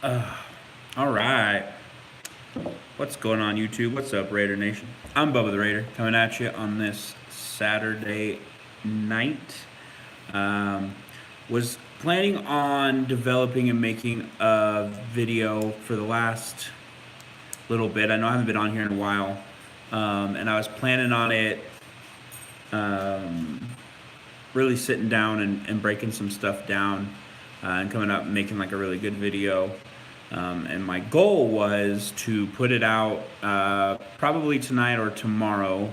All right. What's going on, YouTube? What's up, Raider Nation? I'm Bubba the Raider coming at you on this Saturday night. Um, was planning on developing and making a video for the last little bit. I know I haven't been on here in a while. And I was planning on it um, really sitting down and breaking some stuff down and coming up and making like a really good video. And my goal was to put it out probably tonight or tomorrow.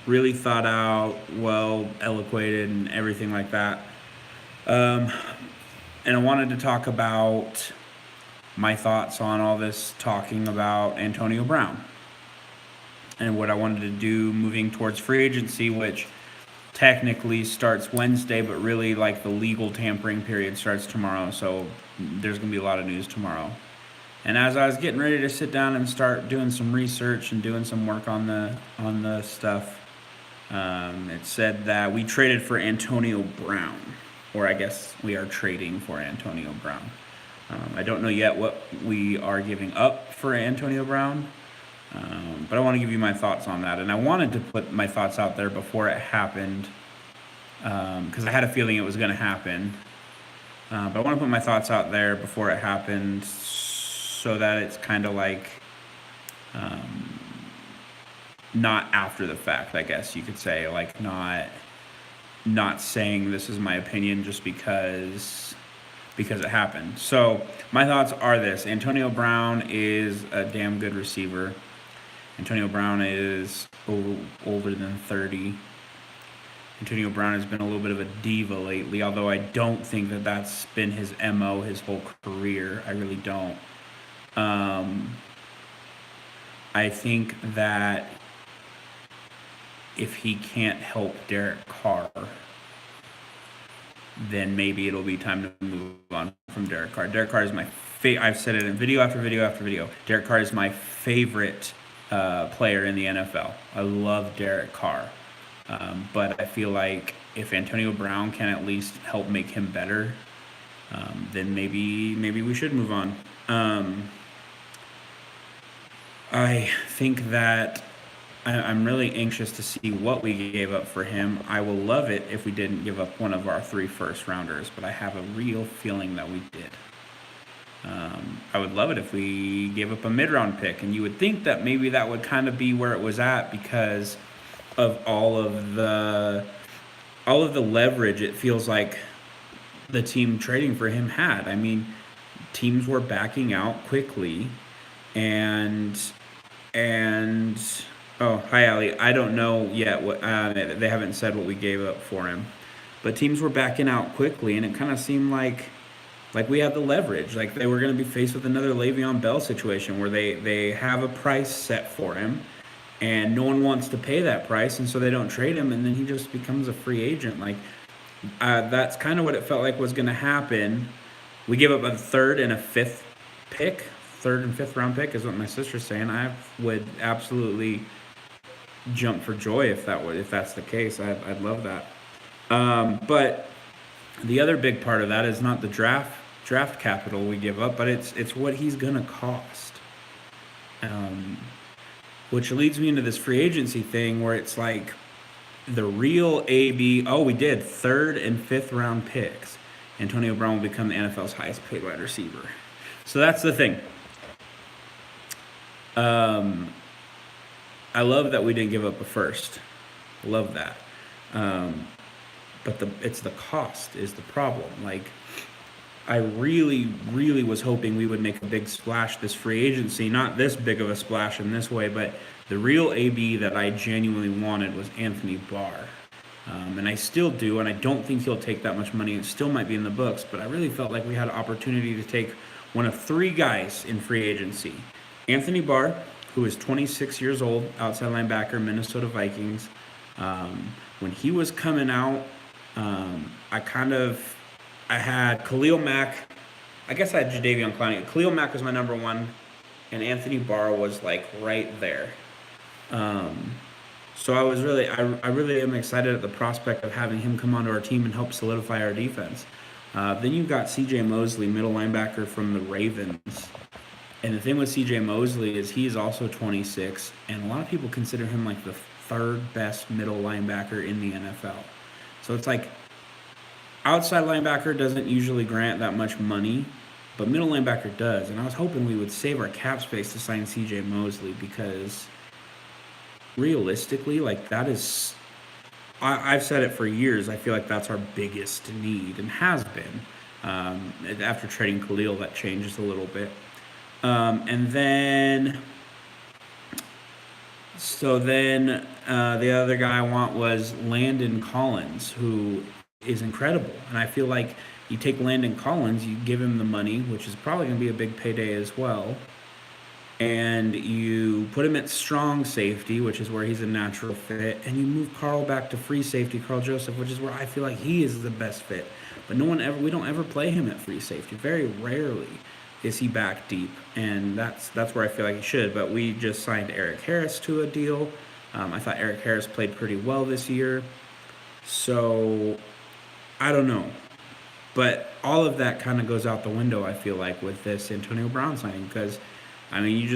Really thought out, well eloquated, and everything like that. Um, and I wanted to talk about my thoughts on all this talking about Antonio Brown and what I wanted to do moving towards free agency, which technically starts Wednesday, but really like the legal tampering period starts tomorrow. So there's going to be a lot of news tomorrow. And as I was getting ready to sit down and start doing some research and doing some work on the stuff, it said that we traded for Antonio Brown, or I guess we are trading for Antonio Brown. I don't know yet what we are giving up for Antonio Brown, but I want to give you my thoughts on that. And I wanted to put my thoughts out there before it happened because I had a feeling it was going to happen. But I want to put my thoughts out there before it happened so that it's kind of like not after the fact, I guess you could say, like not saying this is my opinion just because it happened. So my thoughts are this: Antonio Brown is a damn good receiver. Antonio Brown is older than 30. Antonio Brown has been a little bit of a diva lately, although I don't think that that's been his MO his whole career. I really don't. Um, I think that if he can't help Derek Carr, then maybe it'll be time to move on from Derek Carr. Derek Carr is my favorite. I've said it in video after video after video. Derek Carr is my favorite player in the NFL. I love Derek Carr. But I feel like if Antonio Brown can at least help make him better, then maybe we should move on. I think that I'm really anxious to see what we gave up for him. I will love it if we didn't give up one of our 3 first rounders, but I have a real feeling that we did. I would love it if we gave up a mid-round pick, and you would think that maybe that would kind of be where it was at because of all of the leverage it feels like the team trading for him had. I mean, teams were backing out quickly, and and oh, hi Ali. I don't know yet what they haven't said what we gave up for him, but teams were backing out quickly, and it kind of seemed like we had the leverage, like they were going to be faced with another Le'Veon Bell situation where they have a price set for him, and no one wants to pay that price, and so they don't trade him, and then he just becomes a free agent. Like that's kind of what it felt like was going to happen. We gave up a third and a fifth pick. Third and fifth round pick is what my sister's saying. I would absolutely jump for joy if that's the case. I'd love that. But the other big part of that is not the draft capital we give up, but it's what he's gonna cost. Um, which leads me into this free agency thing where it's like the real AB. Oh, we did third and fifth round picks. Antonio Brown will become the NFL's highest paid wide receiver. So that's the thing. Um, I love that we didn't give up a first. Love that. Um, but it's the cost is the problem. Like I really, really was hoping we would make a big splash this free agency. Not this big of a splash in this way, but the real AB that I genuinely wanted was Anthony Barr. And I still do, and I don't think he'll take that much money. It still might be in the books, but I really felt like we had an opportunity to take one of 3 guys in free agency. Anthony Barr, who is 26 years old, outside linebacker, Minnesota Vikings. When he was coming out, I had Khalil Mack. I guess I had Jadeveon Clowney. Khalil Mack was my number 1, and Anthony Barr was like right there. So I really am excited at the prospect of having him come onto our team and help solidify our defense. Then you've got C.J. Mosley, middle linebacker from the Ravens. And the thing with C.J. Mosley is he is also 26, and a lot of people consider him like the third best middle linebacker in the NFL. So it's like outside linebacker doesn't usually grant that much money, but middle linebacker does. And I was hoping we would save our cap space to sign C.J. Mosley because realistically, like that is, I've said it for years. I feel like that's our biggest need and has been. After trading Khalil, that changes a little bit. And then, so then the other guy I want was Landon Collins, who is incredible. And I feel like you take Landon Collins, you give him the money, which is probably going to be a big payday as well, and you put him at strong safety, which is where he's a natural fit, and you move Carl back to free safety, Carl Joseph, which is where I feel like he is the best fit. But we don't ever play him at free safety. Very rarely is he back deep, and that's where I feel like he should. But we just signed Eric Harris to a deal. I thought Eric Harris played pretty well this year, so I don't know. But all of that kind of goes out the window, I feel like, with this Antonio Brown signing because, I mean,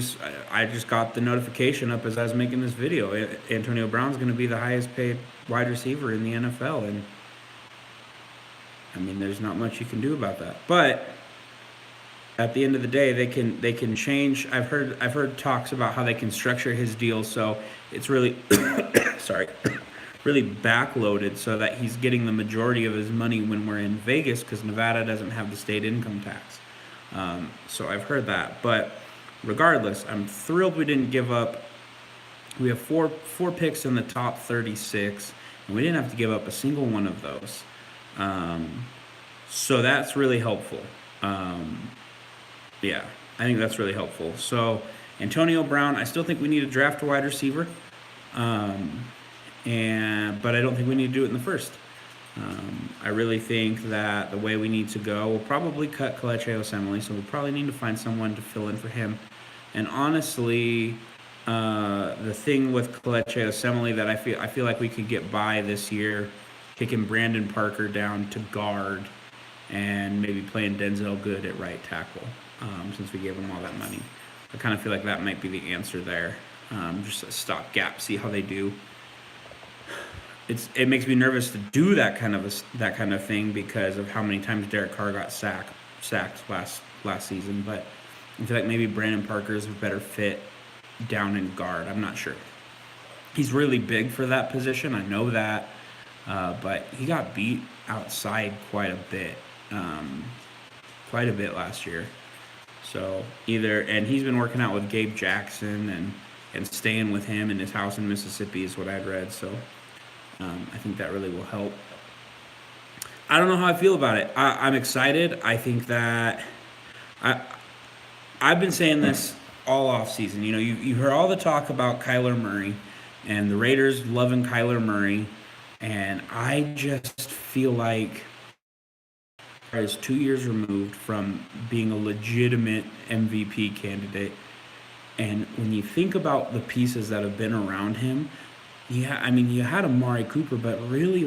I just got the notification up as I was making this video. Antonio Brown's going to be the highest paid wide receiver in the NFL, and I mean, there's not much you can do about that. But at the end of the day, they can change. I've heard talks about how they can structure his deal so it's really sorry, really backloaded so that he's getting the majority of his money when we're in Vegas because Nevada doesn't have the state income tax. So I've heard that, but regardless, I'm thrilled we didn't give up. We have four picks in the top 36, and we didn't have to give up a single one of those. So that's really helpful. Yeah, I think that's really helpful. So Antonio Brown, I still think we need to draft a wide receiver, but I don't think we need to do it in the first. I really think that the way we need to go, we'll probably cut Kelechi Osemele, so we'll probably need to find someone to fill in for him. And honestly, the thing with Kelechi Osemele that I feel like we could get by this year, kicking Brandon Parker down to guard, and maybe playing Denzel Good at right tackle, since we gave him all that money. I kind of feel like that might be the answer there. Just a stopgap, see how they do. It makes me nervous to do that kind of thing because of how many times Derek Carr got sacked last season. But I feel like maybe Brandon Parker is a better fit down in guard. I'm not sure. He's really big for that position. I know that, but he got beat outside quite a bit last year. So and he's been working out with Gabe Jackson and staying with him in his house in Mississippi is what I've read. So I think that really will help. I don't know how I feel about it. I'm excited. I think that I've been saying this all off season. You know, you heard all the talk about Kyler Murray and the Raiders loving Kyler Murray, and I just feel like is 2 years removed from being a legitimate MVP candidate. And when you think about the pieces that have been around him, you had Amari Cooper, but really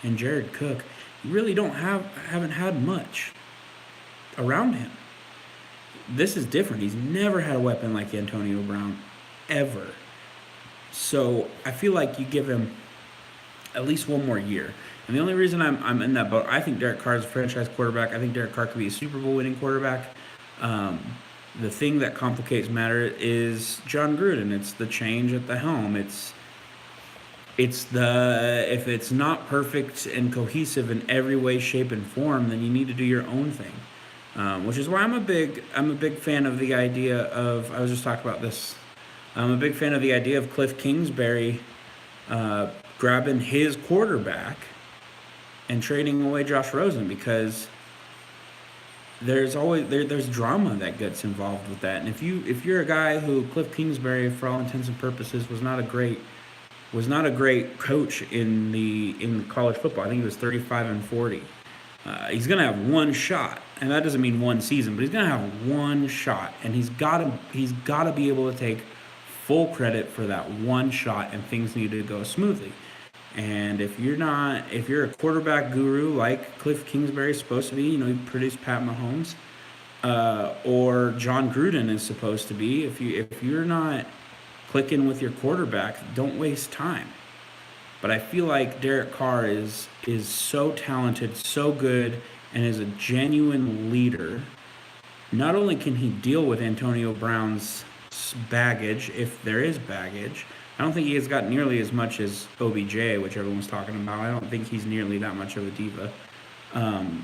and Jared Cook, you really haven't had much around him. This is different. He's never had a weapon like Antonio Brown, ever. So I feel like you give him at least one more year. And the only reason I'm in that boat, I think Derek Carr is a franchise quarterback. I think Derek Carr could be a Super Bowl winning quarterback. The thing that complicates matter is John Gruden. It's the change at the helm. If it's not perfect and cohesive in every way, shape, and form, then you need to do your own thing. Which is why I'm a big fan of the idea of, I was just talking about this. I'm a big fan of the idea of Cliff Kingsbury grabbing his quarterback and trading away Josh Rosen, because there's drama that gets involved with that. And if you're a guy who Cliff Kingsbury, for all intents and purposes, was not a great coach in college football. I think he was 35-40. He's gonna have one shot, and that doesn't mean one season, but he's gonna have one shot, and he's gotta be able to take full credit for that one shot, and things need to go smoothly. And if you're a quarterback guru like Cliff Kingsbury is supposed to be, he produced Pat Mahomes, or John Gruden is supposed to be. If you're not clicking with your quarterback, don't waste time. But I feel like Derek Carr is so talented, so good, and is a genuine leader. Not only can he deal with Antonio Brown's baggage, if there is baggage, I don't think he has got nearly as much as OBJ, which everyone's talking about. I don't think he's nearly that much of a diva. Um,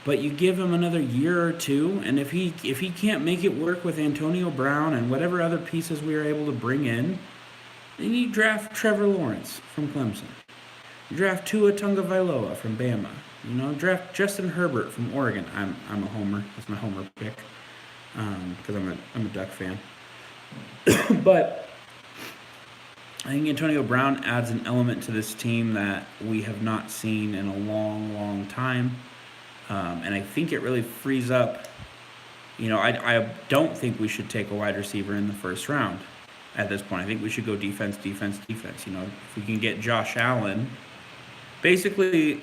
but you give him another year or two, and if he can't make it work with Antonio Brown and whatever other pieces we are able to bring in, then you draft Trevor Lawrence from Clemson. You draft Tua Tagovailoa from Bama. Draft Justin Herbert from Oregon. I'm a homer. That's my homer pick because I'm a Duck fan. But I think Antonio Brown adds an element to this team that we have not seen in a long, long time. And I think it really frees up. I don't think we should take a wide receiver in the first round at this point. I think we should go defense, defense, defense. If we can get Josh Allen. Basically,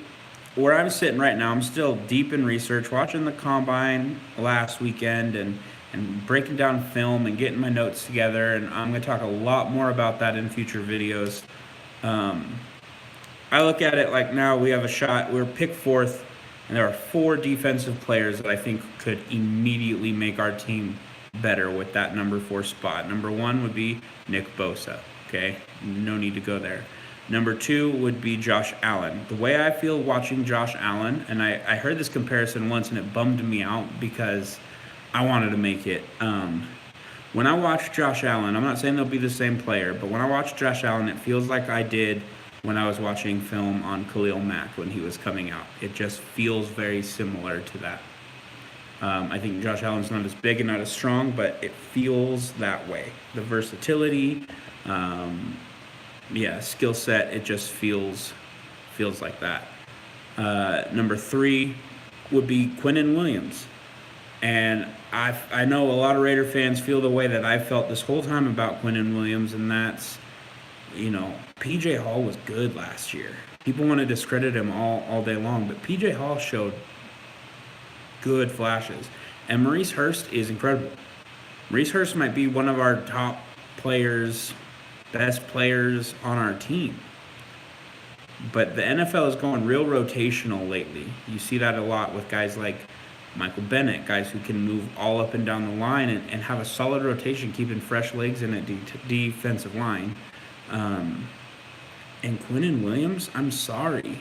where I'm sitting right now, I'm still deep in research, watching the combine last weekend and breaking down film and getting my notes together. And I'm going to talk a lot more about that in future videos. I look at it like now we have a shot. We're picked fourth, and there are 4 defensive players that I think could immediately make our team better with that number 4 spot. Number 1 would be Nick Bosa. Okay, no need to go there. Number 2 would be Josh Allen. The way I feel watching Josh Allen, and I heard this comparison once and it bummed me out because I wanted to make it. When I watch Josh Allen, I'm not saying they'll be the same player, but when I watch Josh Allen, it feels like I did when I was watching film on Khalil Mack when he was coming out. It just feels very similar to that. I think Josh Allen's not as big and not as strong, but it feels that way. The versatility, skill set, it just feels like that. Number 3 would be Quinnen Williams. And I know a lot of Raider fans feel the way that I felt this whole time about Quinnen Williams, and that's, P.J. Hall was good last year. People want to discredit him all day long, but P.J. Hall showed good flashes. And Maurice Hurst is incredible. Maurice Hurst might be one of our top players, best players on our team. But the NFL is going real rotational lately. You see that a lot with guys like Michael Bennett, guys who can move all up and down the line and have a solid rotation, keeping fresh legs in a defensive line. And Quinnen Williams, I'm sorry,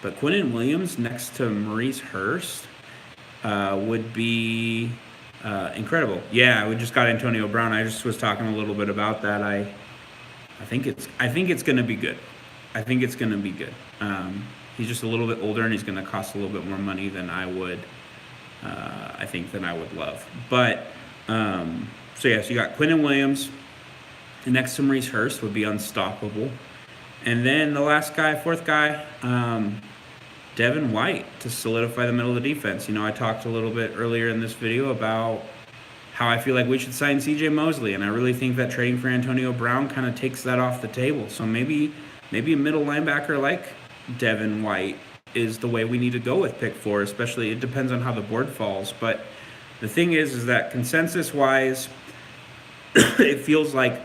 but Quinnen Williams next to Maurice Hurst would be incredible. Yeah, we just got Antonio Brown. I just was talking a little bit about that. I think it's going to be good. I think it's going to be good. He's just a little bit older, and he's going to cost a little bit more money than I would. I think than I would love. But so you got Quinnen Williams. The next to Maurice Hurst would be unstoppable. And then the last guy, 4th guy, Devin White to solidify the middle of the defense. I talked a little bit earlier in this video about how I feel like we should sign C.J. Mosley, and I really think that trading for Antonio Brown kind of takes that off the table. So maybe a middle linebacker like Devin White is the way we need to go with pick 4, especially it depends on how the board falls. But the thing is that consensus-wise, it feels like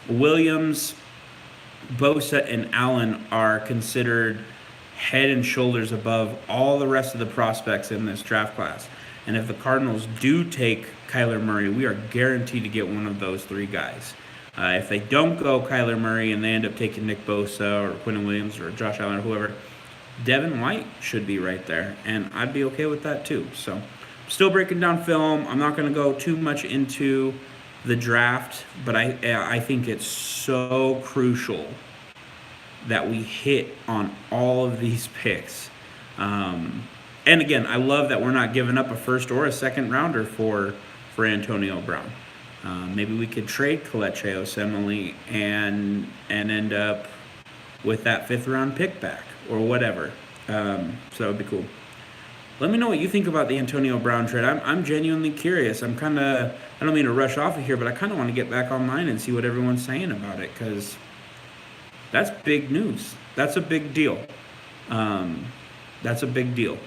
Williams, Bosa, and Allen are considered head and shoulders above all the rest of the prospects in this draft class. And if the Cardinals do take Kyler Murray, we are guaranteed to get one of those 3 guys. If they don't go Kyler Murray and they end up taking Nick Bosa or Quinnen Williams or Josh Allen or whoever, Devin White should be right there. And I'd be okay with that too. So I'm still breaking down film. I'm not going to go too much into the draft, but I think it's so crucial that we hit on all of these picks. And again, I love that we're not giving up a first or a second rounder for Antonio Brown. Maybe we could trade Kelechi Osemele and end up with that 5th round pick back or whatever. So that would be cool. Let me know what you think about the Antonio Brown trade. I'm genuinely curious. I don't mean to rush off of here, but I kind of want to get back online and see what everyone's saying about it, because That's big news. That's a big deal. Um, that's a big deal.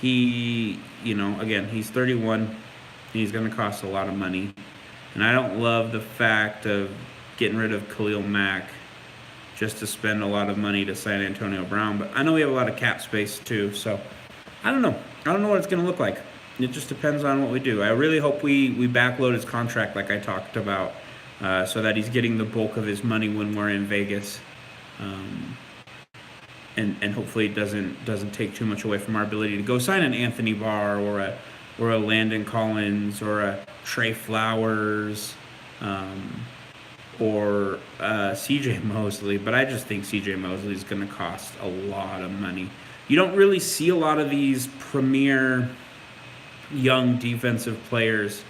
He, again, he's 31. He's going to cost a lot of money. And I don't love the fact of getting rid of Khalil Mack just to spend a lot of money to sign Antonio Brown. But I know we have a lot of cap space too. So I don't know. I don't know what it's going to look like. It just depends on what we do. I really hope we backload his contract like I talked about, so that he's getting the bulk of his money when we're in Vegas. And hopefully it doesn't take too much away from our ability to go sign an Anthony Barr or a Landon Collins or a Trey Flowers, or C.J. Mosley. But I just think C.J. Mosley is going to cost a lot of money. You don't really see a lot of these premier young defensive players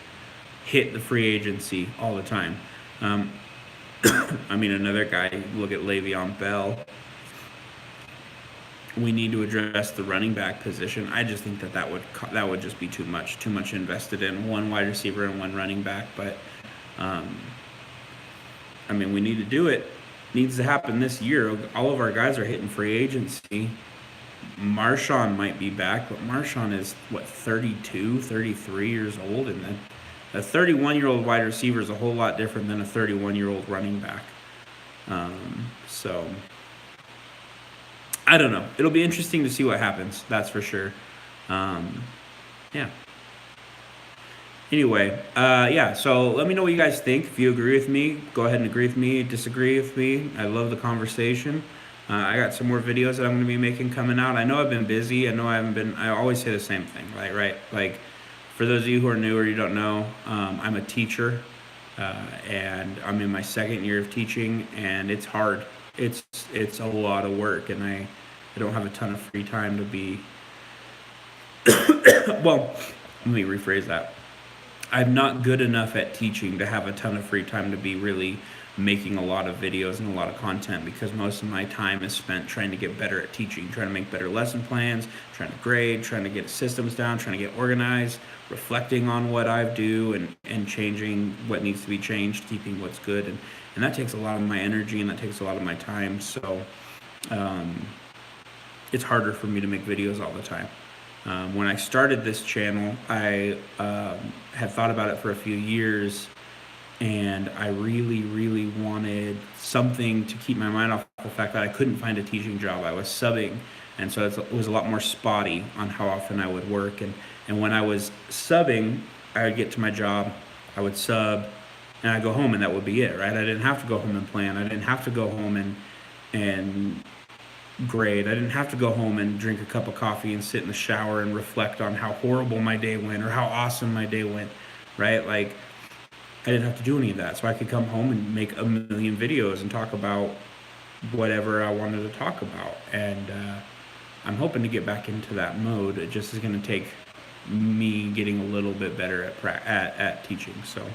hit the free agency all the time. I mean, another guy, look at Le'Veon Bell. We need to address the running back position. I just think that would just be too much invested in one wide receiver and one running back. But I mean, we need to do it. It needs to happen this year. All of our guys are hitting free agency. Marshawn might be back, but Marshawn is, 32, 33 years old, and then a 31-year-old wide receiver is a whole lot different than a 31-year-old running back. So I don't know. It'll be interesting to see what happens. That's for sure. Yeah. Anyway, yeah. So let me know what you guys think. If you agree with me, go ahead and agree with me. Disagree with me. I love the conversation. I got some more videos that I'm going to be making coming out. I know I've been busy. I know I haven't been. I always say the same thing, right? Like, for those of you who are new or you don't know, I'm a teacher, and I'm in my second year of teaching, and it's hard. It's a lot of work, and I don't have a ton of free time to be. Well, let me rephrase that. I'm not good enough at teaching to have a ton of free time to be really making a lot of videos and a lot of content, because most of my time is spent trying to get better at teaching, trying to make better lesson plans, trying to grade, trying to get systems down, trying to get organized, reflecting on what I do and changing what needs to be changed, keeping what's good. And that takes a lot of my energy, and that takes a lot of my time. So it's harder for me to make videos all the time. When I started this channel, I had thought about it for a few years, and I really, really wanted something to keep my mind off the fact that I couldn't find a teaching job. I was subbing, and so it was a lot more spotty on how often I would work. And when I was subbing, I would get to my job, I would sub, and I'd go home, and that would be it, right? I didn't have to go home and plan. I didn't have to go home and grade. I didn't have to go home and drink a cup of coffee and sit in the shower and reflect on how horrible my day went or how awesome my day went, right? Like, I didn't have to do any of that. So I could come home and make a million videos and talk about whatever I wanted to talk about. And I'm hoping to get back into that mode. It just is going to take me getting a little bit better at teaching. So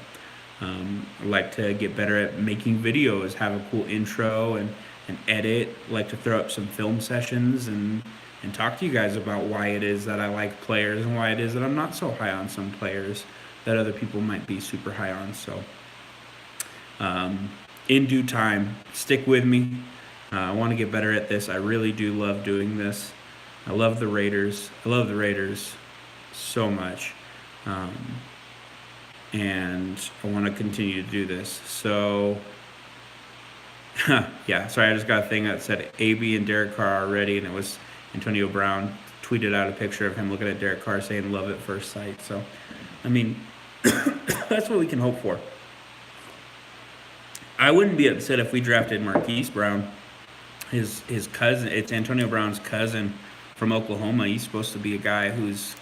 I like to get better at making videos, have a cool intro and edit. I like to throw up some film sessions and talk to you guys about why it is that I like players and why it is that I'm not so high on some players that other people might be super high on. So in due time, stick with me. I want to get better at this. I really do love doing this. I love the Raiders. I love the Raiders so much. And I want to continue to do this. So yeah, sorry, I just got a thing that said AB and Derek Carr are ready, and it was Antonio Brown tweeted out a picture of him looking at Derek Carr saying love at first sight. So, I mean, that's what we can hope for. I wouldn't be upset if we drafted Marquise Brown, his cousin. It's Antonio Brown's cousin from Oklahoma. He's supposed to be a guy who's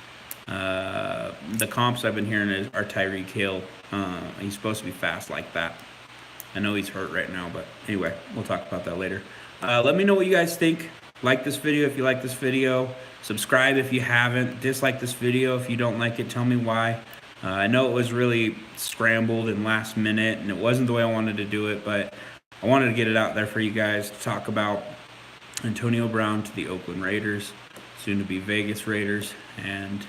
the comps I've been hearing are Tyreek Hill. He's supposed to be fast like that. I know he's hurt right now, but anyway, we'll talk about that later. Let me know what you guys think. Like this video if you like this video. Subscribe if you haven't. Dislike this video if you don't like it. Tell me why. I know it was really scrambled and last minute, and it wasn't the way I wanted to do it, but I wanted to get it out there for you guys to talk about Antonio Brown to the Oakland Raiders, soon to be Vegas Raiders, and